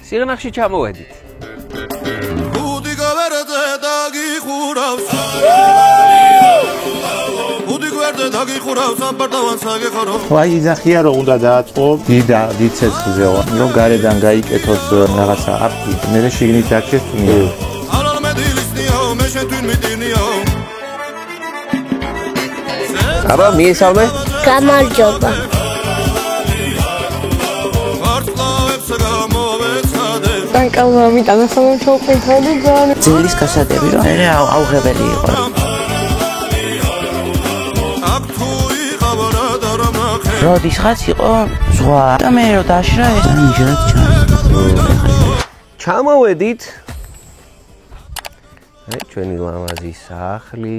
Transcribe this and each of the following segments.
სიღნაღში ჩამოვედით. ვაი იძახია რომ უნდა დააწყო დიდ ცეცხლზე რომ გარედან გაიკეთოს რაღაცა აფთი მე შიგნით დარჩეს თუნია აბა მიესალმე გამარჯობა კალა მიტანასამო ჩოყვითადი ძალიან ძილის გასადები რომ მე აუღებელი იყო როდის ხაც იყო ზღვა და მე რო დაშრა ეს ნიჟად ჩამოვედით ჩვენი ლამაზი სახლი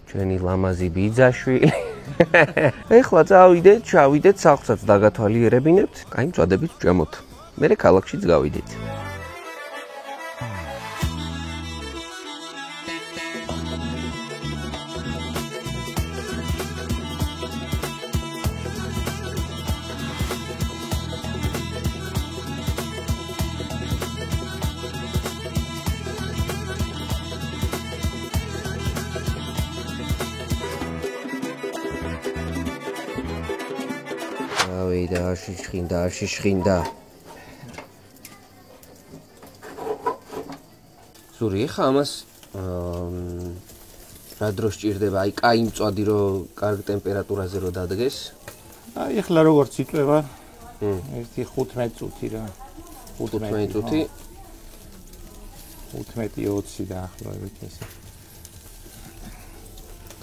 ჩვენი ლამაზი ბიძაშვილი ეხლა წავიდეთ ჩავიდეთ სახლსაც დაგათვალიერებინებთ კაი მწვადებით ვჭამოთ მე ქალაქშიც გავიდით და შიშხინდა ზური ხა ამას რა დრო სჭირდება აი კაი მწვადი რომ კარგ ტემპერატურაზე რო დადგეს აი ახლა როგორც იწვევა ერთი 15 წუთი რა 15 წუთი 15-20 დაახლოებით ესე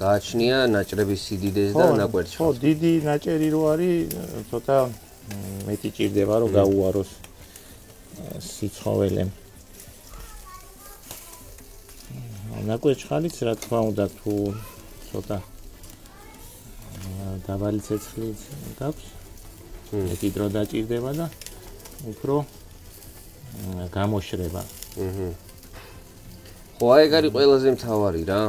გააჩნია ნაჭრების სიდიდეს და ნაკვერცხს ხო დიდი ნაჭერი რო არის ცოტა მეტი ჭირდება რომ გაუაროს სიცხოველემ ნაკვერცხალიც რა თქმა უნდა თუ ცოტა დაბალი ცეცხლიც გაქვს მეტი დრო დაჭირდება და უფრო გამოშრება ხო აი ეგ არის ყველაზე მთავარი რა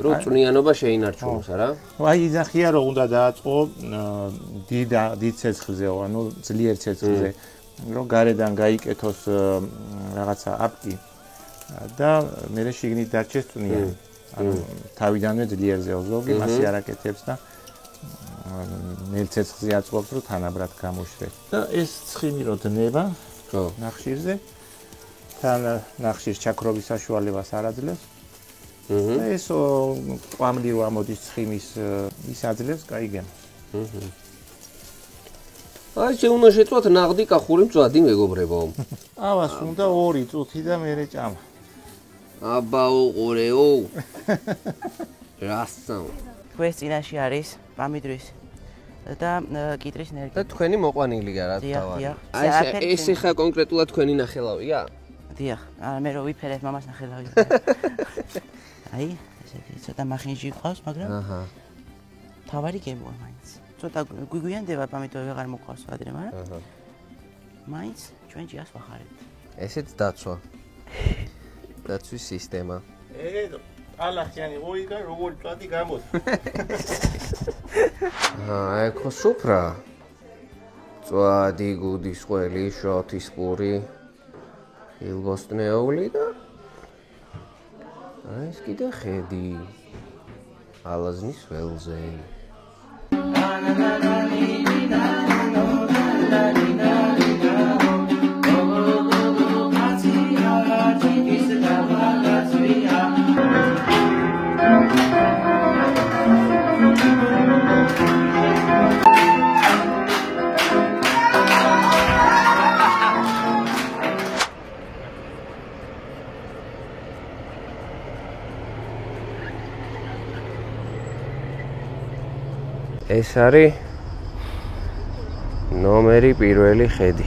რომ წვნიანობა შეინარჩუნოს რა აი იძახია რომ უნდა დააწყო დიდ ცეცხლზე ანუ ძლიერ ცეცხლზე რომ გარედან გაიკეთოს რაღაცა აფთი და მე შიგნით დარჩეს წვნიანი ანუ თავიდანვე ძლიერზე ზოგი მასე არაკეთებს და ნელცეცხლზე აწყობს რომ თანაბრად გამოშრეს და ეს ცხიმი რო დნება ხო ნახშირზე თან ნახშირს ჩაქრობის საშუალებას არ აძლევს და ეს ყვამლივ ამოდის ცხიმის ის აძლევს კაიგენს აი შეუნა შეწვათ ნაღდი კახური მწვადი მეგობრებო ავას უნდა 2 წუთი და მე ჭამა აბა უყურეო რასწავ ეს წინაში არის პამიდრის და კიტრის ნერგი და თქვენი მოყვანილია რა თავი აი ეს ხა კონკრეტულად თქვენი ნახელავია დიახ მე რო ვიფერეთ მამას ნახელავი აი ესეთი ცოტა მახინჯი ყავს მაგრამ აჰა თავარი გემოა მაინც ცოტა გვიგვიანდება პამიდორი ვეღარ მოყავს ადრე მაგრამ აჰა მაინც ჩვენ ჯიას ვახარებთ ესეც დაცვა დაცვის სისტემა ალახიანი ოიგა როგორ პლატი გამოც ეკო სუფრა წვადი გუდის ყველი შოთის პური ილგოსტნეული და აი ეს კიდე ხედი ალაზნის ველზე ეს არის ნომერი პირველი ხედი.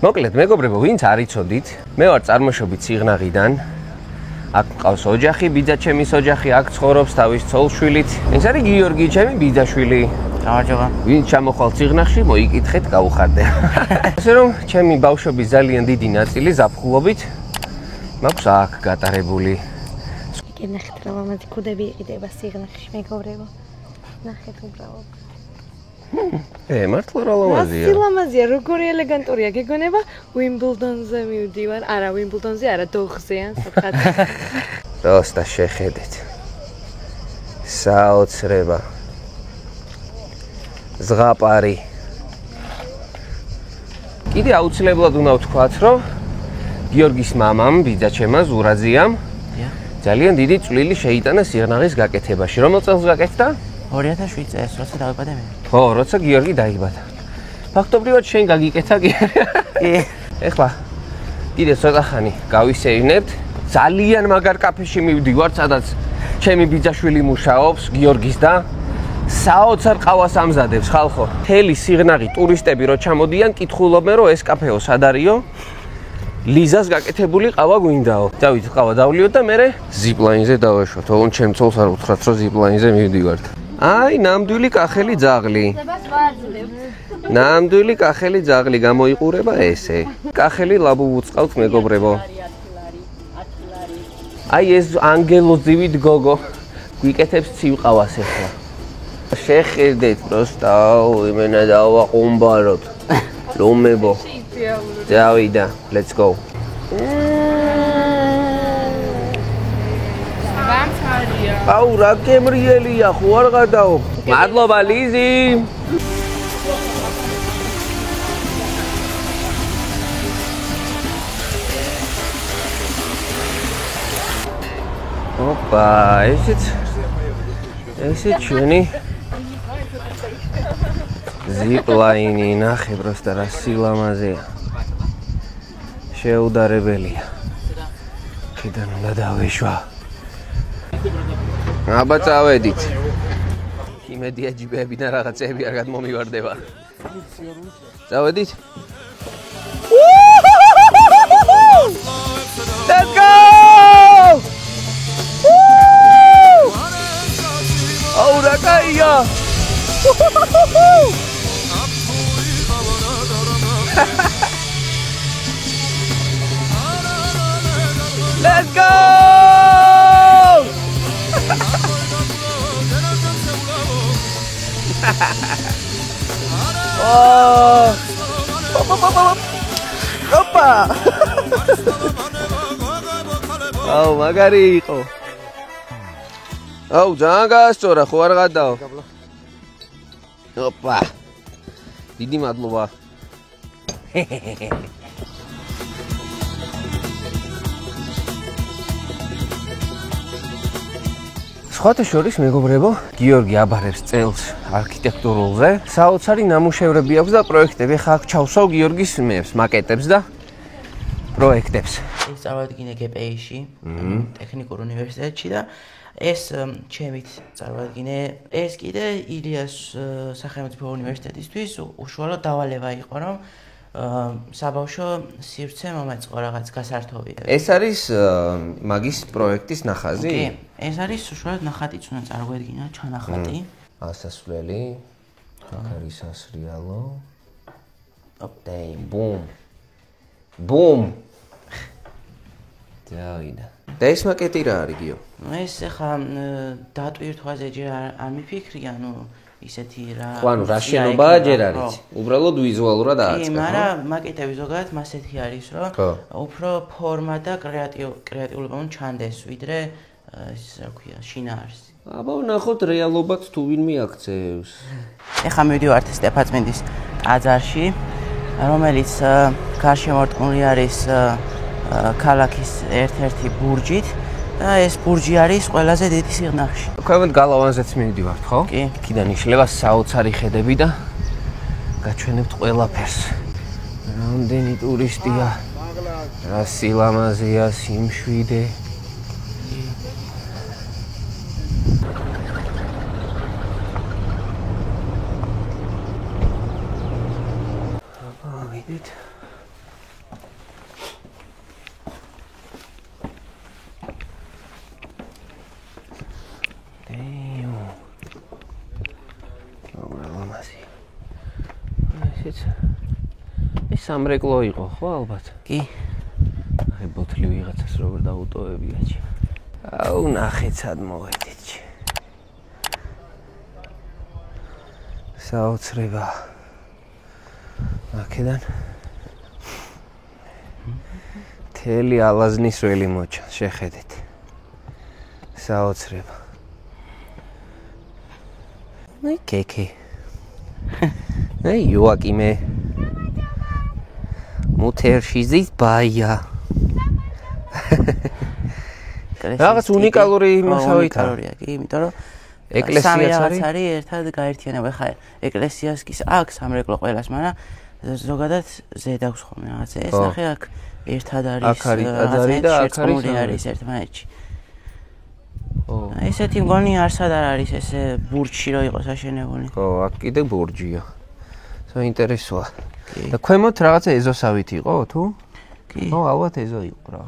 მოკლედ, მეგობრებო, ვინც არ იცოდით, მე ვარ წარმოშობით სიღნაღიდან. აქ მყავს ოჯახი, ბიძა ჩემის ოჯახი, აქ ცხოვრობს თავის ცოლშვილით. ეს არის გიორგი, ჩემი ბიძაშვილი. გამარჯობა. ვინც ჩამოხვალ სიღნაღში, მოიკითხეთ, გაუხარდე. ასე რომ, ჩემი ბავშვობის ძალიან დიდი ნაწილი ზაფხულობით მაქვს აქ გატარებული. ნახეთ რა მამაძი ქუდები იყიდება სიღნაღში მეგობრებო. ნახეთ უბრალოდ. მართლა რა ლამაზია. სილამაზია, როგორი ელეგანტურია, გეგონება უიმბლდონზე მივდივარ. არა, უიმბლდონზე არა, დოღზე ან სათხად. Просто შეხედეთ. საოცრება. ზღაპარი. კიდე აუცილებლად უნდა ვთქვათ, რომ გიორგის მამამ, ბიძაჩემა ზურაძიამ ძალიან დიდი წვლილი შეიტანა სიღნაღის გაკეთებაში. რომელ წელს გაკეთდა? 2007 წელს, როცა დავიბადე მე. ხო, როცა გიორგი დაიბადა. ფაქტობრივად შენ გაგიკეთა კი. ეხლა კიდე ცოტა ხანი გავისეირნებთ. ძალიან მაგარ კაფეში მივდივარ, სადაც ჩემი ბიძაშვილი მუშაობს, გიორგის და საოცარ ყავას ამზადებს ხალხო. მთელი სიღნაღი ტურისტები რო ჩამოდიან, კითხულობენ რომ ეს კაფეო სად არისო? ლიზას გაკეთებული ყავა გვინდაო. დავით ყავა დავლიოთ და მე ზიპლაინზე დავეშვათ. ოღონდ ჩემ ცოლს არ უთხრათ რომ ზიპლაინზე მივდივართ. აი, ნამდვილი კახელი ძაღლი. ნამდვილი კახელი ძაღლი გამოიყურება ესე. კახელი ლაბუბუც ყავთ მეგობრებო. აი ეს ანგელოზივით გოგო გვიკეთებს ცივყავას ახლა. შეხედეთ просто, იმენა დავაყუმბაროთ. ლომებო. დავიდა, let's go. აუ რა კემრიელია ხო არ გადაო. მადლობა ლიზი. ოპა, ესეც ჩვენი ზიპლაინი ნახე просто რა სილამაზეა. შეუდარებელია. კიდენ უნდა დავეშვა. აბა წავედით. იმედია ჯიბეები და რაღაცები არ გადმომივარდება. წავედით? Let's go! Oh, რა კაია! Let's go! Oh! Opa! Oh, მაგარი იყო. აუ, ძალიან გაასწორა, ხო არ გადაო? ოპა. დიდი მადლობა. სხვათა შორის მეგობრებო, გიორგი აბარებს წელს არქიტექტურულზე. საოცარი ნამუშევრები აქვს და პროექტები. ხა აქ ჩავსავ გიორგის მაკეტებს და პროექტებს. ეს წავადგინე GPI-ში, ტექნიკურ უნივერსიტეტში და ეს ჩემით წავადგინე. ეს კიდე ილიას სახელმწიფო უნივერსიტეტისთვის უშუალო დავალება იყო, რომ საბავშვო სივრცე მომეწყო რაღაც გასართობია. ეს არის მაგის პროექტის ნახაზი? კი, ეს არის უშუალოდ ნახატიც უნდა წარგვედგინა, ჩანახატი. ასასვლელი. აქ არის სასრიალო. ოპდეი, ბუმ. ბუმ. დავიდა. და ეს მაკეტი რა არის გიო? ეს ახლა დატვირთვაზე ჯერ არ მიფიქრია, ისეთი რა. ხო, ანუ რა შენობაა ჯერ არის. უბრალოდ ვიზუალურად ააწყე. კი, მაგრამ მაკეტები ზოგადად მასეთი არის, რომ უფრო ფორმა და კრეატიულობა უნდა ჩანდეს, ვიდრე ის რა ქვია, შინაარსი. აბა, ნახოთ რეალობად თუ ვინმე აქცევს. ეხლა მივდივართ სტეფანწმინდის ტაძარში, რომელიც გარშემორტყმული არის ქალაქის ერთ-ერთი ბურჯით და ეს ბურჯი არის ყველაზე დიდი სიღნაღში. ქვემოთ გალავანზეც მივდივართ, ხო? კი. იქიდან იშლება საოცარი ხედები და გაჩვენებთ ყველაფერს. რამდენი ტურისტია. რა სილამაზეა, სიმშვიდე. ვიდით. ეს სამრეკლო იყო, ხო ალბათ? კი. აი ბოთლი ვიღაცას როგორ დაუტოვებია ჩი. აუ ნახეთ სად მოვედით ჩი. საოცრება. აქედან თელი ალაზნის ველი მოჩანს, შეხედეთ. საოცრება. ნუ კეკი. იოაკიმე. მუთერშიზის ბაია. რაღაც უნიკალური მასალაა. კი, იმიტომ რომ ეკლესიაც არის. არის ერთად გაერთიანება. ხა ეკლესიას კი აქ სამრეკლო ყველას, მაგრამ ზოგადად ზედ აქვს ხოლმე რაღაცა. ეს ნახე აქ ერთად არის. აქ არის ტაძარი და აქ არის ერთმანეთში. ესეთი მგონი არსად არ არის ესე ბურჯში რო იყოს აშენებული. ხო, აქ კიდე ბურჯია. საინტერესოა. და ქვემოთ რაღაცა ეზოსავით იყო თუ? კი. ხო, ალბათ ეზო იყო რა.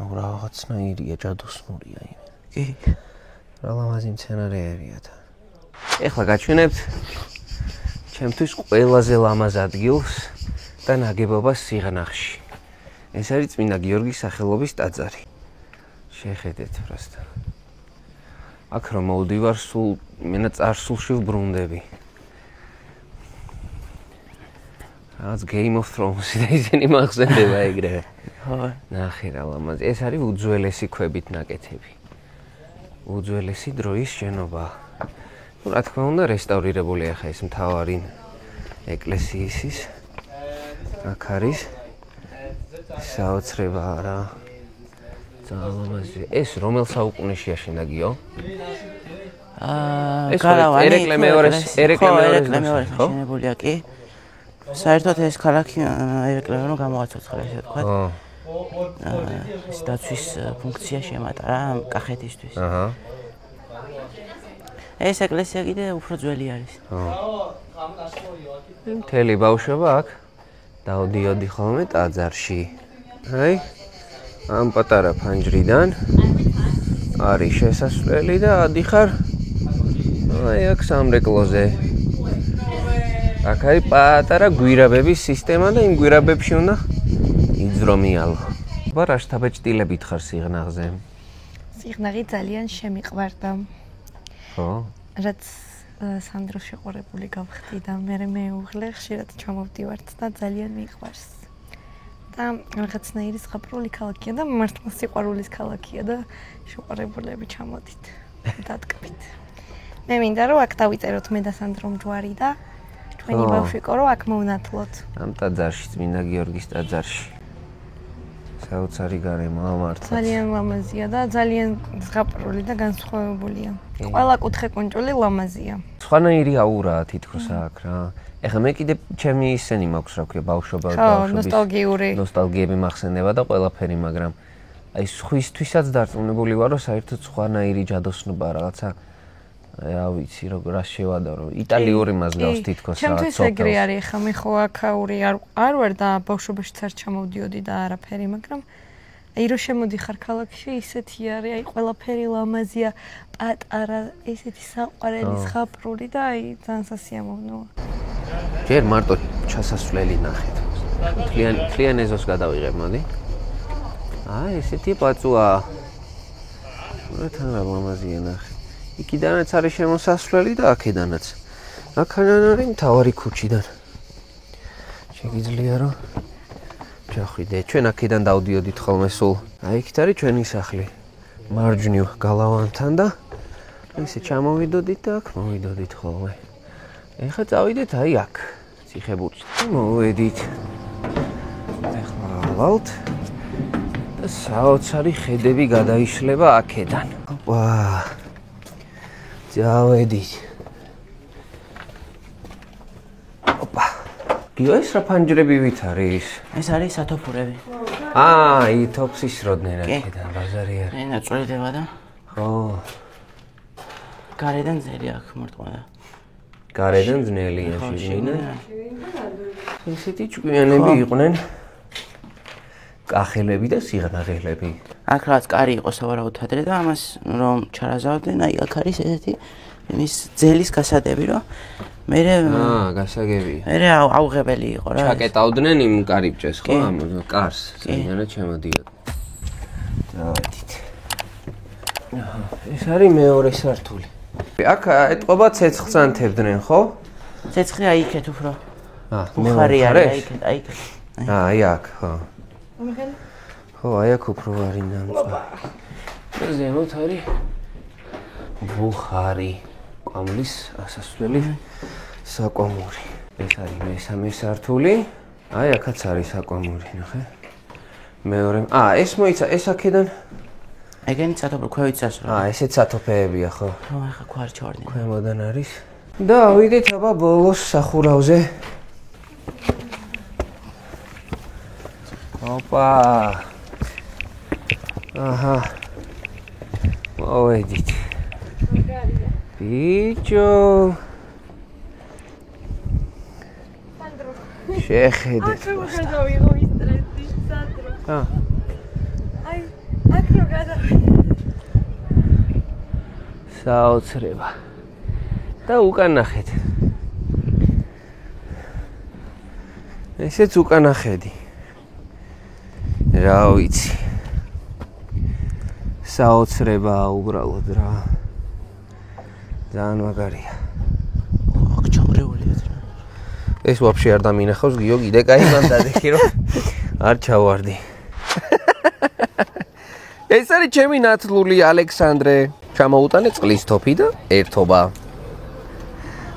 აუ რაღაცნაირია, ჯადოსნურია იმე. კი. რა ლამაზი მცენარეებია და. ეხლა გაჩვენებთ ჩემთვის ყველაზე ლამაზ ადგილს და ნაგებობას სიღნაღში. ეს არის წმინდა გიორგის სახელობის ტაძარი. შეხედეთ просто. აქ რომ მოვდივარ, სულ მენა წარსულში ვბრუნდები. რაც Game of Thrones და ისინი მახსენდება ეგრევე. ხო. ნახე რა ლამაზი. ეს არის უძველესი ქვებით ნაკეთები. უძველესი დროის შენობა. ну რა თქმა უნდა რესტავრირებულია ხა ეს მთავარი ეკლესიის. აქ არის საოცრება რა. ძალამაზი. ეს რომელ საუკუნეში აშენდა გიო? გარავანი. ერეკლე მეორეს აშენებულია კი. საერთოდ ეს ქალაქი ერეკლე რომ გამოაცოცხლა ესე ვთქვა. ეს დაცვის ფუნქცია შემატარა კახეთისთვის. აჰა. ეს ეკლესია კიდე უფრო ძველი არის. მთელი ბავშვობა აქ დავდიოდი ხოლმე ტაძარში. აი ამ პატარა ფანჯრიდან არის შესასვლელი და ადიხარ აი აქ სამრეკლოზე. აქ არის პატარა გვირაბების სისტემა და იმ გვირაბებში უნდა იძრომიალო. აბა რა შთაბეჭდილებით ხარ სიღნაღზე? სიღნაღი ძალიან შემიყვარდა. ხო? რაც სანდრო შეყურებული გავხდი და მე მეუღლე ხშირად ჩამოვდივართ და ძალიან მიყვარს. და რაღაცნაირი ზღაპრული ქალაქია და მართლა სიყვარულის ქალაქია და შეყურებულები ჩამოდით. დატკბით. მე მინდა რომ აქ დავიწეროთ მე და სანდრომ ჯვარი და ჩვენი ბავშვიკო რომ აქ მოვნათლოთ. ამ ტაძარში, წმინდა გიორგის ტაძარში. საოცარი გარემო ამართლა. ძალიან ლამაზია და ძალიან ზღაპრული და განსხვავებულია. ყველა კუთხე კუნჭული ლამაზია. სხვანაირი აურაა თითქოს აქ რა. ეხლა მე კიდე ჩემი ისენი მაქვს რა ქვია ბავშვობა ნოსტალგიები მახსენდება და ყველაფერი, მაგრამ აი სხვისთვისაც დარწმუნებული ვარ რომ საერთოდ სხვანაირი ჯადოსნობა რაღაცა რა ვიცი როგორ შევადარო იტალიური მასგავს თითქოს რაღაც ჩემთვის ეგრე არის ხა მე ხო აქაური არ ვარ და ბავშვობაშიც არ ჩამოვდიოდი და არაფერი, მაგრამ აი რო შემოდიხარ ქალაქში ისეთი არის აი ყველაფერი ლამაზია, პატარა, ესეთი საყვარელი ზღაპრული და აი ძალიან სასიამოვნოა. ჯერ მარტო ჩასასვლელი ნახეთ. მთლიან ეზოს გადავიღებ, მოდი. აი ესეთი პაწუა. თან რა ლამაზია ნახე. იქიდანაც არის შემოსასვლელი და აქედანაც. აქედან არის მთავარი ქუჩიდან. შეგიძლია რომ ჩახვიდე. ჩვენ აქედან დავდიოდით ხოლმე სულ. აი იქით არის ჩვენი სახლი. მარჯვნივ გალავანთან და ესე ჩამოვიდოდით და აქ მოვიდოდით ხოლმე. ეხლა წავიდეთ აი აქ, ციხებურჯს. მოვედით. ეხლა ვალთ. და საოცარი ხედები გადაიშლება აქედან. ოპა. წავედით. ოპა. გიო ეს რა ფანჯრები ვით არის? ეს არის სათოფურები. აი, თოფს ისროდნენ აქედან, ბაზარი არის. ენა წვედება და ხო. გარედან ძელი აქ მარტყვა და გარედან ძნელია შიგნით. ესეთი ჭკვიანები იყვნენ. კახელები და სიღნაღელები. აქ რაც კარი იყო სავარაუდოდ ადრე და ამას რომ ჩარაზავდნენ, აი აქ არის ესეთი იმის ძელის გასადები, რომ მე გასაგებია. მე აუღებელი იყო რა. ჩაკეტავდნენ იმ კარიბჭეს, ხო, ამ კარს, საერთოდ შემოდიოდა. დავედით. ეს არის მეორე სართული. აქ ეტყობა ცეცხლსანთებდნენ, ხო? ცეცხლი აი იქეთ უფრო. მე ხარი არის აი იქეთ, აი იქეთ. აი აქ, ხო. ხო, აი აქ უფრო არის ნამწვა. ზემოთ არის ბუხარი, კვამლის ასასვლელი საკვამური. ეს არის მესამე სართული. აი აქაც არის საკვამური, ნახე. მეორე. ეს მოიცა, ეს აქედან. ეგენი სათოფე ქვევით სასროლი. ესეც სათოფეებია, ხო? ხო, ახლა ქვარი ჩავარდი. ქვემოდან არის. და ავიდეთ აბა ბოლოს სახურავზე. ოპა. აჰა. მოვედით. ბიჭო. შეხედეთ. გადავიღო ის სტრესი, სანდრო. აი, აქ რო საოცრება. და უკან ნახეთ. ესეც უკან ნახედი. რა ვიცი. საოცრება უბრალოდ რა. ძალიან მაგარია. აქ ჩამრეულია ძრა. ეს ვაფშე არ დამინახავს გიო კიდე კაი მან დადექი რომ არ ჩავარდი. ეს არის ჩემი ნათლული ალექსანდრე. ჩამოუტანე წყლის თოფი და ერთობა.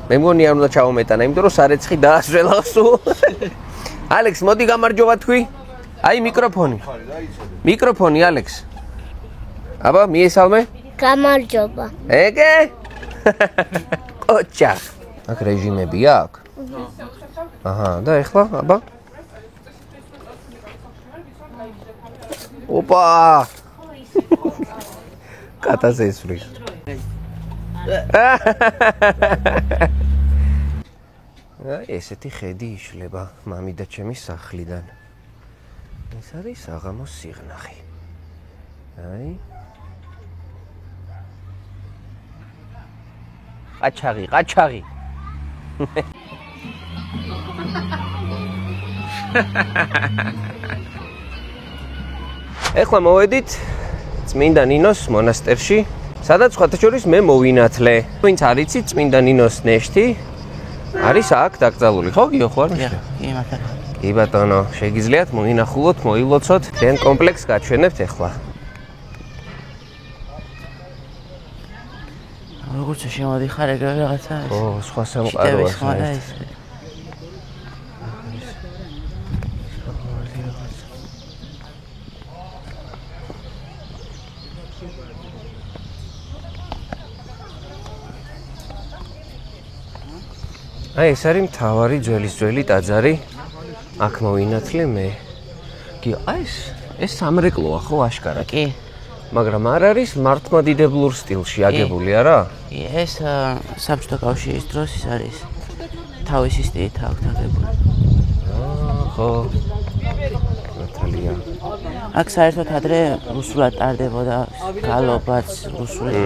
მე მგონი არ უნდა ჩავომეტანა, იმიტომ რომ სარეცხი დაასრელავს სულ. ალექს, მოდი გამარჯობა თქვი. აი მიკროფონი. მიკროფონი ალექს. აბა მიესალმე? გამარჯობა. ეგე? კოჩა. აქ რეჟიმებია აქ? აჰა, და ეხლა აბა? ოპა! კატასესვრის. ესეთი ხედი იშლება მამი და ჩემის სახლიდან. ეს არის საღამოს სიღნაღი. აი. ყაჩაღი. ეხლა მოვედით წმინდა ნინოს მონასტერში, სადაც სხვათა შორის მე მოვინათლე. ვინც არ იცით, წმინდა ნინოს ნეშთი არის აქ დაკრძალული, ხო გიო ხო არ მიშლე? კი, მართლა. კი ბატონო, შეგიძლიათ მოინახულოთ, მოილოცოთ, ჩვენ კომპლექსს გაჩვენებთ ეხლა. როგორც შემოდიხარ ეგ რაღაცა ეს. ო, სხვა სამყაროა. აი ეს არის მთავარი ძველი ტაძარი. აქ მოვინათლე მე. კი, აი ეს სამრეკლოა ხო აშკარა? კი. მაგრამ არ არის მართლმადიდებლურ სტილში აგებული, არა? კი, ეს საბჭოთა კავშირის დროს ის არის. თავისი სტილით აქვს აგებული. ხო. ნატალია. აქ საერთოდ ადრე რუსულად ტარდებოდა გალობაც რუსული.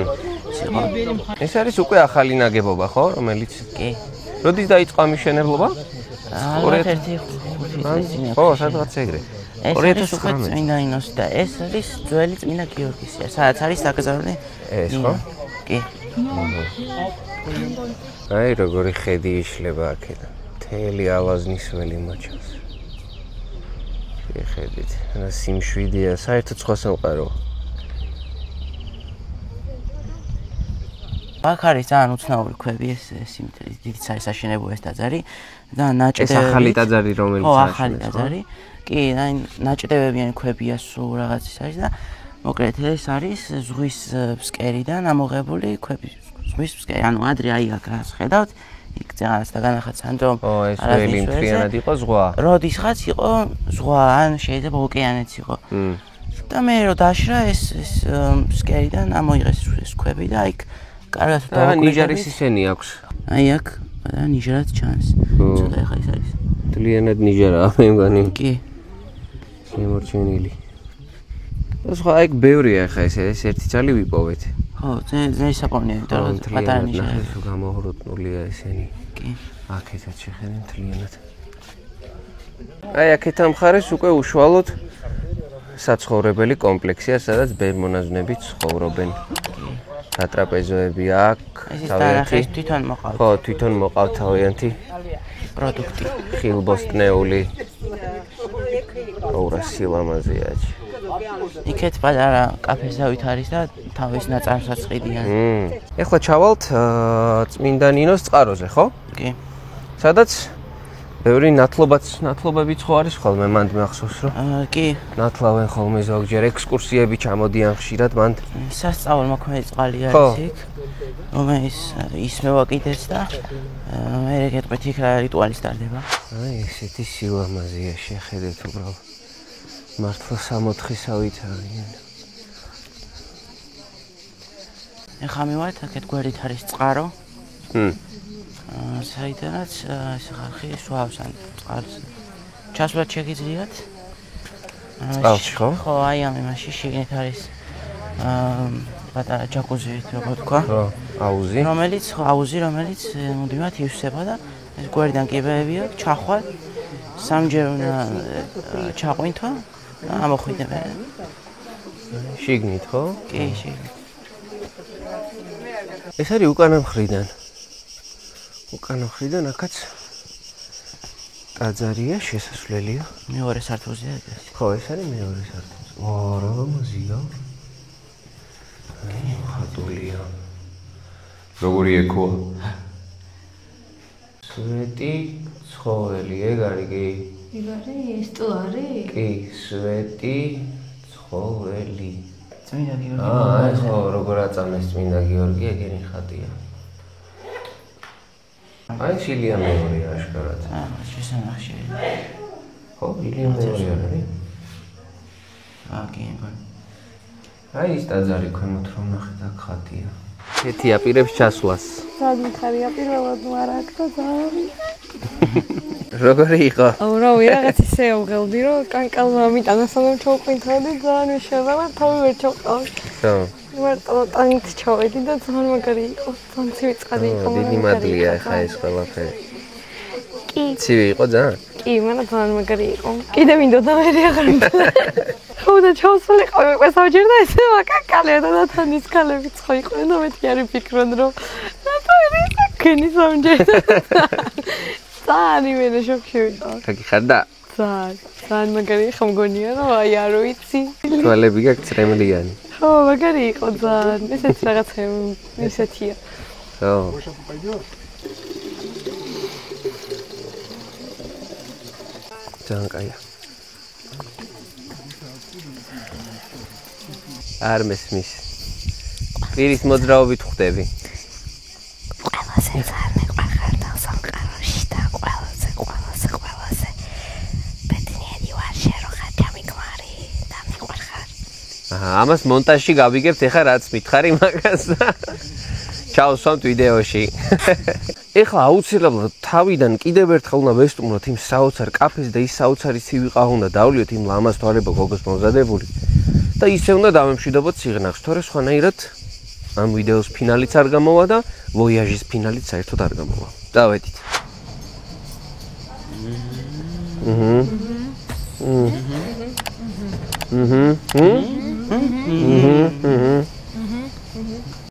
ეს არის უკვე ახალი ნაგებობა, ხო, რომელიც? კი. როდის დაიწყო ამის მშენებლობა? ალბათ 1-5 წელი. ხო, სადღაც ეგრე. ეს არის უკვე წმინდა ნინოს და ეს არის ძველი წმინდა გიორგისია, სადაც არის დაკრძალული. ეს ხო? კი. აი როგორი ხედი იშლება აქედან. მთელი ალაზნის ველი მოჩანს. შეხედით, რა სიმშვიდეა, საერთოდ სხვა სამყაროა. აქ არის ძალიან უცნაური ქვები, ეს დიდიც არის აშენებული ეს ტაძარი და ნაჭდევები. ეს ახალი ტაძარი რომელიც არის? ხო, ახალი ტაძარი. კი, აი ნაჭდებებიანი ქვებია სულ რაღაც ის არის და მოკლედ ეს არის ზღვის ფსკერიდან ამოღებული ქვები. ზღვის ფსკერი, ანუ ადრე აი აქ რას ხედავთ, იქ რაღაც დაგანახათ სანდრომ. ო, ეს ველი მთლიანად იყო ზღვა. როდისღაც იყო ზღვა, ან შეიძლება ოკეანეც იყო. და მე რო დაშრა ეს ფსკერიდან ამოიღეს ეს ქვები და იქ კარგად და ნიჟარის ისენი აქვს. აი აქ და ნიჟარაც ჩანს. ცოტა ახლა ის არის. მთლიანად ნიჟარაა მე მგონი. კი. შემორჩენილი. და სხვა ეგ ბევრია ახლა ეს ერთი ძალი ვიპოვეთ. ხო, ძე საკონია, იმიტომ რომ პატარა ნიჟარა. ნახე, გამოღრუტნულია ესენი. კი. აქეთაც შეხედე მთლიანად. აი აქეთ ამ მხარეს უკვე უშუალოდ საცხოვრებელი კომპლექსია, სადაც ბერ მონაზვნები ცხოვრობენ. სატრაპეზოები აქვს. ეს თვითონ მოყავთ. ხო, თვითონ მოყავთ თავიანთი პროდუქტი. ხილბოსტნეული. ოღონდ სილამაზეა. იქეთ პატარა კაფესავით არის და თავის ნაწარმსაც ყიდიან. ეხლა ჩავალთ წმინდა ნინოს წყაროზე, ხო? კი. სადაც ბევრი ნათლობებიც ხო არის ხოლმე, მანდ მახსოვს რომ კი. ნათლავენ ხოლმე ზოგჯერ ექსკურსიები ჩამოდიან ხშირად მანდ. სასწაულ მოქმედი წყალი არის იქ. რომელიც ისმევა კიდეც და მე გეტყვით იქ რა რიტუალი სტარდება. აი ესეთი სილამაზეა შეხედეთ უბრალოდ. მართლა 64-ისავით არიან. ეხლა მივართ აქეთ გვერდით არის წყარო. საიდანაც ეს ხალხი სვავს ან წყარს. ჩასვლაც შეგიძლიათ. წყალში ხო? ხო, აი ამ იმაში შიგნით არის პატარა ჯაკუზი, როგორ თქვა? ხო, აუზი. რომელიც მუდმივად ივსება და ეს გვერდიდან კიბეები აქვს, ჩახვალ. სამჯერ უნდა ჩაყვინთო და ამოხვიდე მე. შიგნით ხო? კი, შიგნით. ეს არის უკანა მხრიდან. უკანა მხრიდან აქაც ტაძარია, შესასვლელია. მეორე სართულზეა ეგრე. ხო, ეს არის მეორე სართული. რა ლამაზია. ხატულია. როგორი ექოა? სვეტი ცხოველი, ეგ არის კი? ეგ არის ეს თუ არის? კი, სვეტი ცხოველი. წმინდა გიორგი. ეს ხო, როგორ აწამეს წმინდა გიორგი, ეგენი ხატია. აი შილია მეორე აშკარად. შესანახში. ხო, შილია მეორე არის. კი, ეგ. აი ის ტაძარი ქვემოთ რომ ნახეთ აქ ხატია. ეთი აპირებს ჩასვლას. ძალიან ხარია პირველად მარა აქ და ძალიან. როგორი იყო? აუ რავი, რაღაც ისე უღელდი რომ კანკალმა ამიტანა სანამ ჩავყვინთავდი ძალიან შევა და თავი ვერ ჩავყავი. ხო. მარტო ტანით ჩავედი და ძალიან მაგარი იყო. ძალიან ცივი წყალი იყო. დიდი მადლია ხა ეს ყველაფერი. კი. ცივი იყო ძალიან? კი, მაგრამ ძალიან მაგარი იყო. კიდე მინდოდა მე აღარ მინდოდა. ხო და ჩავსულიყავი ყველასჯერ და ესე მაკაკალია და თანის ქალებიც ხო იყვნენ და მეთქი არ ვფიქრობ რომ ნატური საკენი სამჯერ. ძალიან იმენა შოქი ვიყავ. კაკი ხარ და? ძალიან მაგარი ხომ გონია რომ აი არ ვიცი. თვალები გაქვს წრემლიანი. ხო, მაგარი იყო ძალიან. ესეც რაღაცა ისეთია. ხო. ძალიან კაია. არ მესმის. პირის მოძრაობით ხვდები. ყველაზე ძალიან მეყვარხარ და სამყაროში და ყველაზე ბედნიერი ვარ შენ რო ხარ გამიგმარი და მეყვარხარ. ამას მონტაჟში გავიგებთ ეხა რაც მითხარი მაგას. ჩავსვამთ ვიდეოში. ეხლა აუცილებლად თავიდან კიდევ ერთხელ უნდა ვესტუმროთ იმ საოცარ კაფეს და ის საოცარი ცივი ყავა უნდა დავლიოთ იმ ლამაზ თვალებო გოგოს მომზადებული. და ისე უნდა დავემშვიდობოთ სიღნაღს, თორე სხვანაირად ამ ვიდეოს ფინალიც არ გამოვა და ვოიაჟის ფინალიც საერთოდ არ გამოვა. დავედით.